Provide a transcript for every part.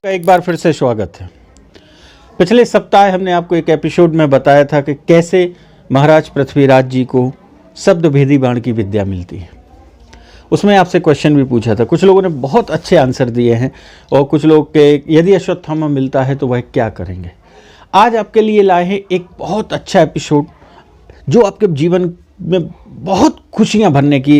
का एक बार फिर से स्वागत है। पिछले सप्ताह हमने आपको एक एपिसोड में बताया था कि कैसे महाराज पृथ्वीराज जी को शब्द भेदी बाण की विद्या मिलती है। उसमें आपसे क्वेश्चन भी पूछा था, कुछ लोगों ने बहुत अच्छे आंसर दिए हैं और कुछ लोग के यदि अश्वत्थामा मिलता है तो वह क्या करेंगे। आज आपके लिए लाए हैं एक बहुत अच्छा एपिसोड जो आपके जीवन में बहुत खुशियां भरने की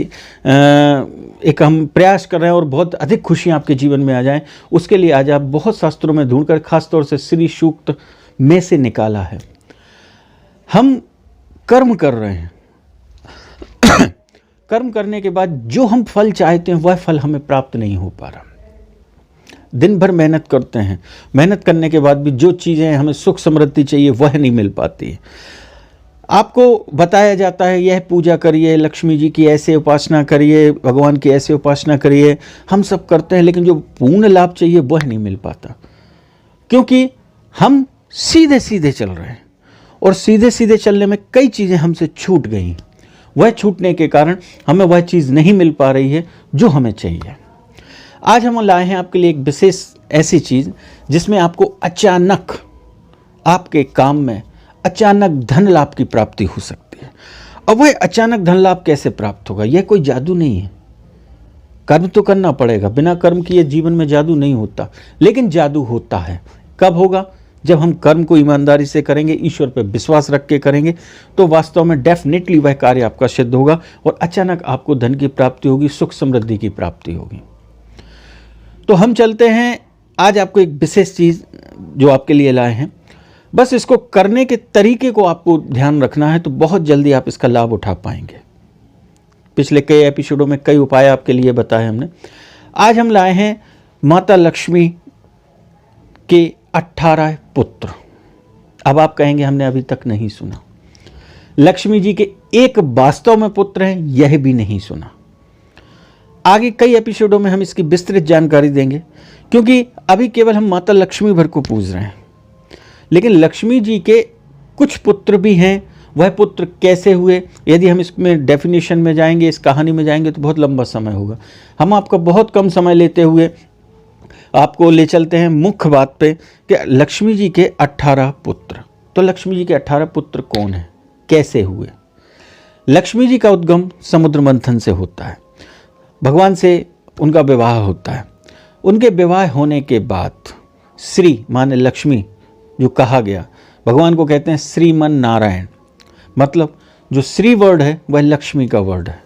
एक हम प्रयास कर रहे हैं और बहुत अधिक खुशियां आपके जीवन में आ जाएं, उसके लिए आज आप बहुत शास्त्रों में ढूंढकर खासतौर से श्री सूक्त में से निकाला है। हम कर्म कर रहे हैं कर्म करने के बाद जो हम फल चाहते हैं वह फल हमें प्राप्त नहीं हो पा रहा। दिन भर मेहनत करते हैं, मेहनत करने के बाद भी जो चीज़ें हमें सुख समृद्धि चाहिए वह नहीं मिल पाती है। आपको बताया जाता है यह पूजा करिए, लक्ष्मी जी की ऐसे उपासना करिए, भगवान की ऐसे उपासना करिए, हम सब करते हैं, लेकिन जो पूर्ण लाभ चाहिए वह नहीं मिल पाता, क्योंकि हम सीधे सीधे चल रहे हैं और सीधे सीधे चलने में कई चीज़ें हमसे छूट गई। वह छूटने के कारण हमें वह चीज़ नहीं मिल पा रही है जो हमें चाहिए। आज हम लाए हैं आपके लिए एक विशेष ऐसी चीज़ जिसमें आपको अचानक आपके काम में अचानक धन लाभ की प्राप्ति हो सकती है। अब वह अचानक धन लाभ कैसे प्राप्त होगा? यह कोई जादू नहीं है। कर्म तो करना पड़ेगा, बिना कर्म किए जीवन में जादू नहीं होता, लेकिन जादू होता है। कब होगा? जब हम कर्म को ईमानदारी से करेंगे, ईश्वर पर विश्वास रख के करेंगे, तो वास्तव में डेफिनेटली वह कार्य आपका सिद्ध होगा और अचानक आपको धन की प्राप्ति होगी, सुख समृद्धि की प्राप्ति होगी। तो हम चलते हैं आज आपको एक विशेष चीज़ जो आपके लिए लाए हैं। बस इसको करने के तरीके को आपको ध्यान रखना है, तो बहुत जल्दी आप इसका लाभ उठा पाएंगे। पिछले कई एपिसोडों में कई उपाय आपके लिए बताए हमने। आज हम लाए हैं माता लक्ष्मी के 18 पुत्र। अब आप कहेंगे हमने अभी तक नहीं सुना। लक्ष्मी जी के एक वास्तव में पुत्र हैं, यह भी नहीं सुना। आगे कई एपिसोडों में हम इसकी विस्तृत जानकारी देंगे, क्योंकि अभी केवल हम माता लक्ष्मी भर को पूज रहे हैं, लेकिन लक्ष्मी जी के कुछ पुत्र भी हैं। वह पुत्र कैसे हुए, यदि हम इसमें डेफिनेशन में जाएंगे, इस कहानी में जाएंगे, तो बहुत लंबा समय होगा। हम आपका बहुत कम समय लेते हुए आपको ले चलते हैं मुख्य बात पे कि लक्ष्मी जी के 18 पुत्र। तो लक्ष्मी जी के 18 पुत्र कौन हैं, कैसे हुए? लक्ष्मी जी का उद्गम समुद्र मंथन से होता है। भगवान से उनका विवाह होता है। उनके विवाह होने के बाद श्री माने लक्ष्मी जो कहा गया, भगवान को कहते हैं श्रीमन नारायण, मतलब जो श्री वर्ड है वह लक्ष्मी का वर्ड है।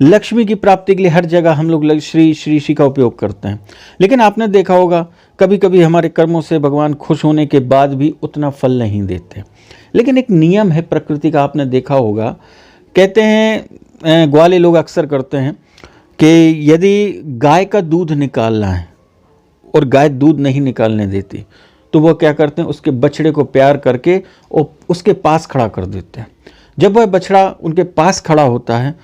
लक्ष्मी की प्राप्ति के लिए हर जगह हम लोग श्री का उपयोग करते हैं, लेकिन आपने देखा होगा कभी कभी हमारे कर्मों से भगवान खुश होने के बाद भी उतना फल नहीं देते। लेकिन एक नियम है प्रकृति का, आपने देखा होगा, कहते हैं ग्वाले लोग अक्सर करते हैं कि यदि गाय का दूध निकालना है और गाय दूध नहीं निकालने देती, तो वो क्या करते हैं, उसके बछड़े को प्यार करके और उसके पास खड़ा कर देते हैं। जब वह बछड़ा उनके पास खड़ा होता है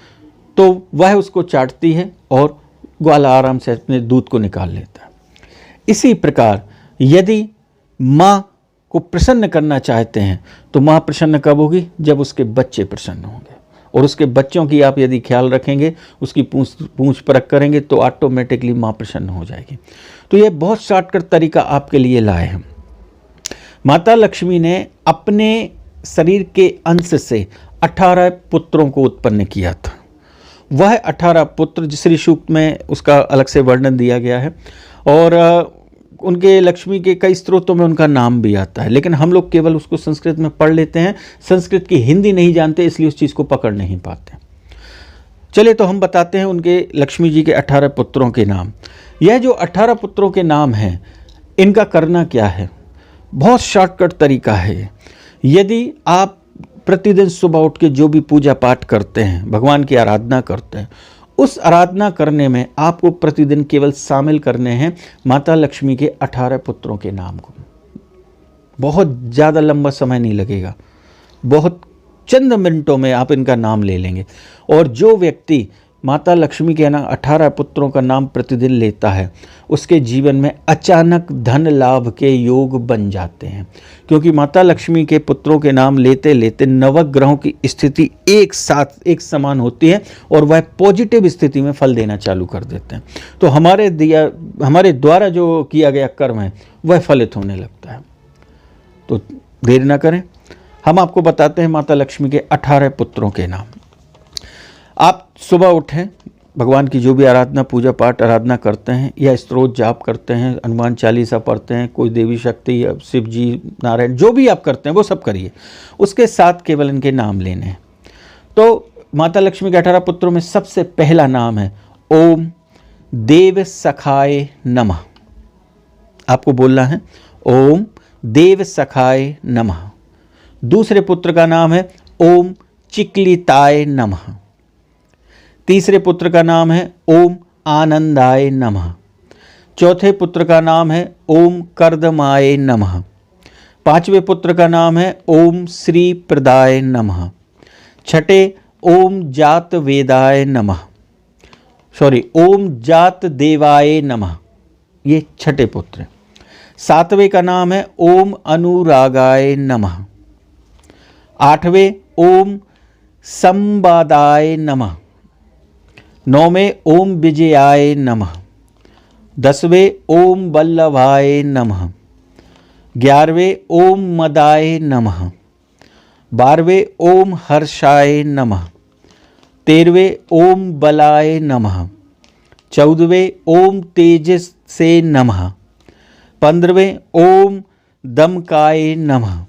तो वह उसको चाटती है और ग्वाला आराम से अपने दूध को निकाल लेता है। इसी प्रकार यदि माँ को प्रसन्न करना चाहते हैं तो माँ प्रसन्न कब होगी? जब उसके बच्चे प्रसन्न होंगे, और उसके बच्चों की आप यदि ख्याल रखेंगे, उसकी पूंछ परख करेंगे, तो ऑटोमेटिकली माँ प्रसन्न हो जाएगी। तो ये बहुत शॉर्टकट तरीका आपके लिए लाए हैं। माता लक्ष्मी ने अपने शरीर के अंश से 18 पुत्रों को उत्पन्न किया था। वह 18 पुत्र श्री सूक्त में उसका अलग से वर्णन दिया गया है, और उनके लक्ष्मी के कई स्त्रोतों में उनका नाम भी आता है, लेकिन हम लोग केवल उसको संस्कृत में पढ़ लेते हैं, संस्कृत की हिंदी नहीं जानते, इसलिए उस चीज़ को पकड़ नहीं पाते। चलिए तो हम बताते हैं उनके लक्ष्मी जी के 18 पुत्रों के नाम। यह जो 18 पुत्रों के नाम हैं, इनका करना क्या है? बहुत शॉर्टकट तरीका है। यदि आप प्रतिदिन सुबह उठ के जो भी पूजा पाठ करते हैं, भगवान की आराधना करते हैं, उस आराधना करने में आपको प्रतिदिन केवल शामिल करने हैं माता लक्ष्मी के 18 पुत्रों के नाम को। बहुत ज़्यादा लंबा समय नहीं लगेगा, बहुत चंद मिनटों में आप इनका नाम ले लेंगे। और जो व्यक्ति माता लक्ष्मी के 18 पुत्रों का नाम प्रतिदिन लेता है, उसके जीवन में अचानक धन लाभ के योग बन जाते हैं। क्योंकि माता लक्ष्मी के पुत्रों के नाम लेते लेते नवग्रहों की स्थिति एक साथ एक समान होती है और वह पॉजिटिव स्थिति में फल देना चालू कर देते हैं। तो हमारे द्वारा जो किया गया कर्म है वह फलित होने लगता है। तो देर ना करें, हम आपको बताते हैं माता लक्ष्मी के 18 पुत्रों के नाम। आप सुबह उठें, भगवान की जो भी आराधना पूजा पाठ आराधना करते हैं या स्तोत्र जाप करते हैं, हनुमान चालीसा पढ़ते हैं, कोई देवी शक्ति या शिव जी नारायण जो भी आप करते हैं वो सब करिए, उसके साथ केवल इनके नाम लेने हैं। तो माता लक्ष्मी के 18 पुत्रों में सबसे पहला नाम है ओम देव सखाय नमः। आपको बोलना है ओम देव सखाय नमः। दूसरे पुत्र का नाम है ओम चिक्लिताय नमः। तीसरे पुत्र का नाम है ओम आनंदाय नमः। चौथे पुत्र का नाम है ओम कर्दमाय नमः। पांचवें पुत्र का नाम है ओम श्री प्रदाय नमः। छठे ओम जात वेदाय नमः, ओम जात देवाय नमः, ये छठे पुत्र। सातवें का नाम है ओम अनुरागाय नमः। आठवें ओम संवादाय नमः। नौवें ओम विजयाय नमः। 10वें ओम वल्लभाय नमः। 11वें ओम मदाय नमः। 12वें ओम हर्षाय नमः। 13वें ओम बलाय नमः। 14वें ओम तेजस से नमः। 15वें ओम दमकाय नमः।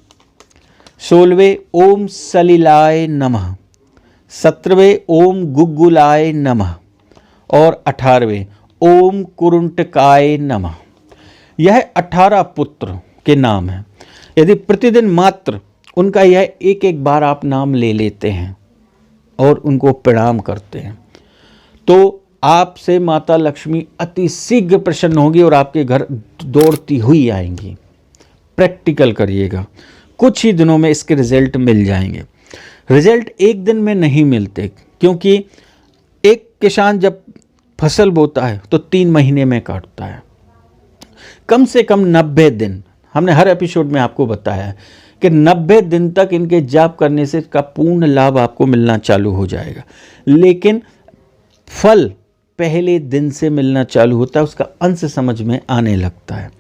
16वें ओम सलिलाय नमः। 17वें ओम गुग्गुलाय नमः और 18वें ओम कुरुंटकाय नमः। यह 18 पुत्र के नाम हैं। यदि प्रतिदिन मात्र उनका यह एक एक बार आप नाम ले लेते हैं और उनको प्रणाम करते हैं तो आपसे माता लक्ष्मी अति शीघ्र प्रसन्न होगी और आपके घर दौड़ती हुई आएंगी। प्रैक्टिकल करिएगा, कुछ ही दिनों में इसके रिजल्ट मिल जाएंगे। रिजल्ट एक दिन में नहीं मिलते, क्योंकि एक किसान जब फसल बोता है तो 3 महीने में काटता है। कम से कम 90 दिन, हमने हर एपिसोड में आपको बताया है कि 90 दिन तक इनके जाप करने से इसका पूर्ण लाभ आपको मिलना चालू हो जाएगा। लेकिन फल पहले दिन से मिलना चालू होता है, उसका अंश समझ में आने लगता है।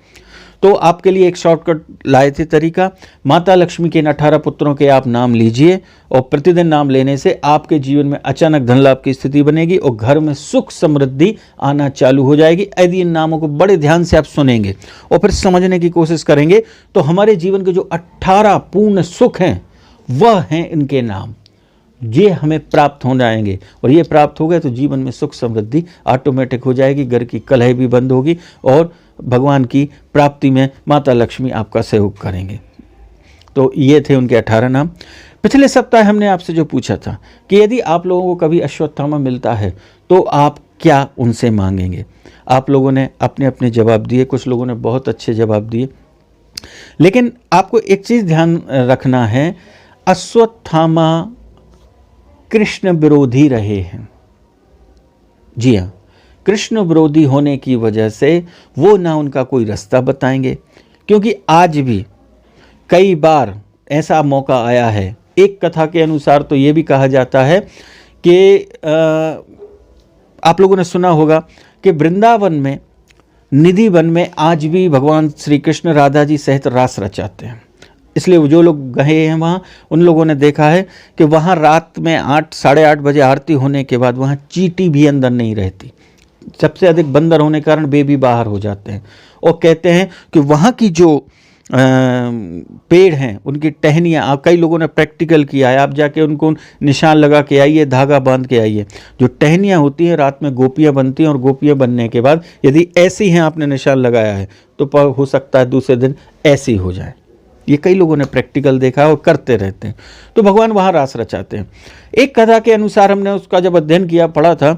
तो आपके लिए एक शॉर्टकट लाए थे तरीका, माता लक्ष्मी के इन 18 पुत्रों के आप नाम लीजिए और प्रतिदिन नाम लेने से आपके जीवन में अचानक धन लाभ की स्थिति बनेगी और घर में सुख समृद्धि आना चालू हो जाएगी। यदि इन नामों को बड़े ध्यान से आप सुनेंगे और फिर समझने की कोशिश करेंगे तो हमारे जीवन के जो 18 पूर्ण सुख हैं वह हैं इनके नाम, ये हमें प्राप्त हो जाएंगे। और ये प्राप्त हो गए तो जीवन में सुख समृद्धि ऑटोमेटिक हो जाएगी, घर की कलह भी बंद होगी और भगवान की प्राप्ति में माता लक्ष्मी आपका सहयोग करेंगे। तो ये थे उनके 18 नाम। पिछले सप्ताह हमने आपसे जो पूछा था कि यदि आप लोगों को कभी अश्वत्थामा मिलता है तो आप क्या उनसे मांगेंगे, आप लोगों ने अपने अपने जवाब दिए। कुछ लोगों ने बहुत अच्छे जवाब दिए, लेकिन आपको एक चीज़ ध्यान रखना है, अश्वत्थामा कृष्ण विरोधी रहे हैं। जी हाँ, कृष्ण विरोधी होने की वजह से वो ना उनका कोई रास्ता बताएंगे, क्योंकि आज भी कई बार ऐसा मौका आया है। एक कथा के अनुसार तो ये भी कहा जाता है कि आप लोगों ने सुना होगा कि वृंदावन में निधि वन में आज भी भगवान श्री कृष्ण राधा जी सहित रास रचाते हैं। इसलिए जो लोग गए हैं वहाँ, उन लोगों ने देखा है कि वहाँ रात में 8 साढ़े 8 बजे आरती होने के बाद वहाँ चींटी भी अंदर नहीं रहती। सबसे अधिक बंदर होने के कारण बेबी बाहर हो जाते हैं। और कहते हैं कि वहाँ की जो पेड़ हैं उनकी टहनियाँ, कई लोगों ने प्रैक्टिकल किया है, आप जाके उनको निशान लगा के आइए, धागा बांध के आइए। जो टहनियाँ होती हैं रात में गोपियाँ बनती हैं और गोपियाँ बनने के बाद यदि ऐसी हैं आपने निशान लगाया है तो हो सकता है दूसरे दिन ऐसी हो जाए। ये कई लोगों ने प्रैक्टिकल देखा और करते रहते हैं। तो भगवान वहाँ रास रचाते हैं। एक कथा के अनुसार हमने उसका जब अध्ययन किया, पढ़ा था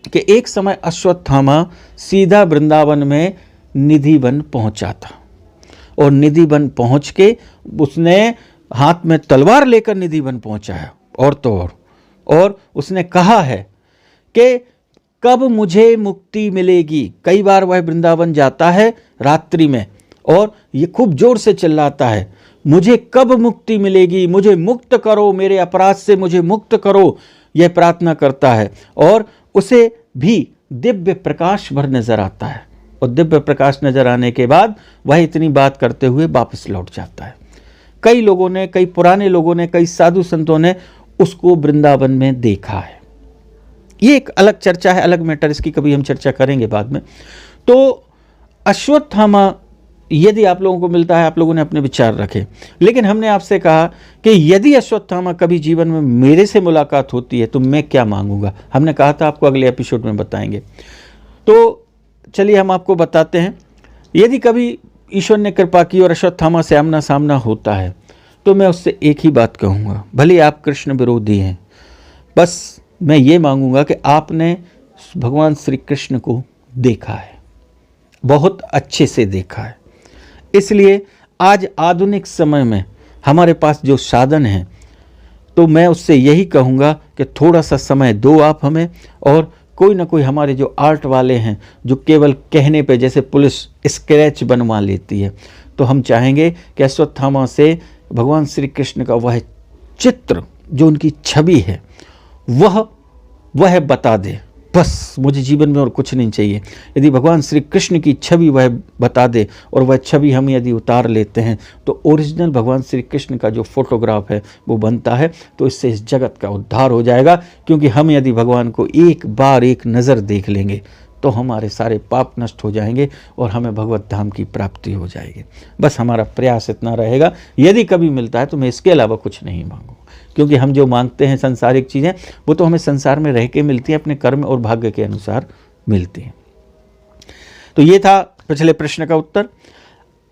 कि एक समय अश्वत्थामा सीधा वृंदावन में निधि वन पहुँचा था और निधि वन पहुँच के उसने हाथ में तलवार लेकर निधि वन पहुँचाया और तो और उसने कहा है कि कब मुझे मुक्ति मिलेगी। कई बार वह वृंदावन जाता है रात्रि में और ये खूब जोर से चिल्लाता है, मुझे कब मुक्ति मिलेगी, मुझे मुक्त करो, मेरे अपराध से मुझे मुक्त करो, यह प्रार्थना करता है। और उसे भी दिव्य प्रकाश भर नजर आता है और दिव्य प्रकाश नजर आने के बाद वह इतनी बात करते हुए वापस लौट जाता है। कई लोगों ने, कई पुराने लोगों ने, कई साधु संतों ने उसको वृंदावन में देखा है। ये एक अलग चर्चा है, अलग मैटर, इसकी कभी हम चर्चा करेंगे बाद में। तो अश्वत्थामा यदि आप लोगों को मिलता है, आप लोगों ने अपने विचार रखे, लेकिन हमने आपसे कहा कि यदि अश्वत्थामा कभी जीवन में मेरे से मुलाकात होती है तो मैं क्या मांगूंगा। हमने कहा था आपको अगले एपिसोड में बताएंगे। तो चलिए हम आपको बताते हैं। यदि कभी ईश्वर ने कृपा की और अश्वत्थामा से आमना सामना होता है तो मैं उससे एक ही बात कहूँगा, भले आप कृष्ण विरोधी हैं, बस मैं ये मांगूंगा कि आपने भगवान श्री कृष्ण को देखा है, बहुत अच्छे से देखा है। इसलिए आज आधुनिक समय में हमारे पास जो साधन हैं, तो मैं उससे यही कहूँगा कि थोड़ा सा समय दो आप हमें, और कोई ना कोई हमारे जो आर्ट वाले हैं जो केवल कहने पे, जैसे पुलिस स्केच बनवा लेती है, तो हम चाहेंगे कि अश्वत्थामा से भगवान श्री कृष्ण का वह चित्र जो उनकी छवि है वह बता दे। बस मुझे जीवन में और कुछ नहीं चाहिए। यदि भगवान श्री कृष्ण की छवि वह बता दे और वह छवि हम यदि उतार लेते हैं तो ओरिजिनल भगवान श्री कृष्ण का जो फोटोग्राफ है वो बनता है, तो इससे इस जगत का उद्धार हो जाएगा। क्योंकि हम यदि भगवान को एक बार एक नज़र देख लेंगे तो हमारे सारे पाप नष्ट हो जाएंगे और हमें भगवत धाम की प्राप्ति हो जाएगी। बस हमारा प्रयास इतना रहेगा। यदि कभी मिलता है तो मैं इसके अलावा कुछ नहीं मांगूँ, क्योंकि हम जो मांगते हैं सांसारिक चीज़ें वो तो हमें संसार में रह के मिलती हैं, अपने कर्म और भाग्य के अनुसार मिलती हैं। तो ये था पिछले प्रश्न का उत्तर।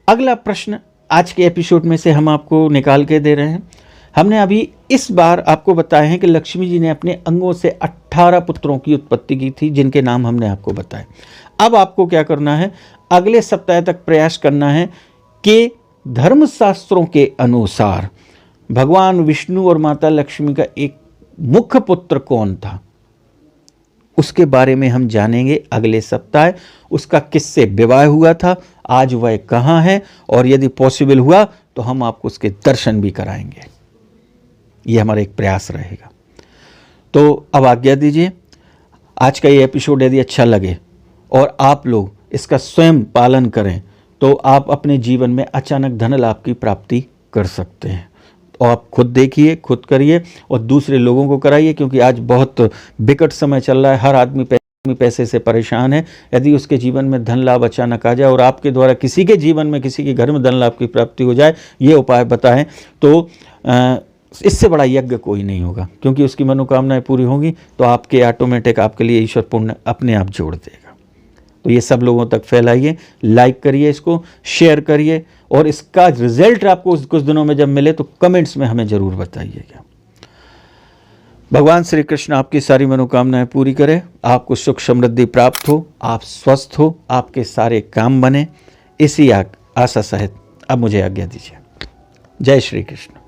अगला प्रश्न आज के एपिसोड में से हम आपको निकाल के दे रहे हैं। हमने अभी इस बार आपको बताया है कि लक्ष्मी जी ने अपने अंगों से 18 पुत्रों की उत्पत्ति की थी, जिनके नाम हमने आपको बताए। अब आपको क्या करना है, अगले सप्ताह तक प्रयास करना है कि धर्मशास्त्रों के अनुसार भगवान विष्णु और माता लक्ष्मी का एक मुख्य पुत्र कौन था, उसके बारे में हम जानेंगे अगले सप्ताह। उसका किससे विवाह हुआ था, आज वह कहाँ है, और यदि पॉसिबल हुआ तो हम आपको उसके दर्शन भी कराएंगे। ये हमारा एक प्रयास रहेगा। तो अब आज्ञा दीजिए। आज का ये एपिसोड यदि अच्छा लगे और आप लोग इसका स्वयं पालन करें तो आप अपने जीवन में अचानक धन लाभ की प्राप्ति कर सकते हैं। और आप खुद देखिए, खुद करिए और दूसरे लोगों को कराइए, क्योंकि आज बहुत विकट समय चल रहा है। हर आदमी पैसे से परेशान है। यदि उसके जीवन में धन लाभ अचानक आ जाए और आपके द्वारा किसी के जीवन में, किसी के घर में धन लाभ की प्राप्ति हो जाए, ये उपाय बताएं, तो इससे बड़ा यज्ञ कोई नहीं होगा, क्योंकि उसकी मनोकामनाएं पूरी होंगी तो आपके ऑटोमेटिक आपके लिए ईश्वर पुण्य अपने आप जोड़ देगा। तो ये सब लोगों तक फैलाइए, लाइक करिए, इसको शेयर करिए, और इसका रिजल्ट आपको कुछ दिनों में जब मिले तो कमेंट्स में हमें ज़रूर बताइएगा। भगवान श्री कृष्ण आपकी सारी मनोकामनाएं पूरी करे, आपको सुख समृद्धि प्राप्त हो, आप स्वस्थ हो, आपके सारे काम बने, इसी आशा सहित अब मुझे आज्ञा दीजिए। जय श्री कृष्ण।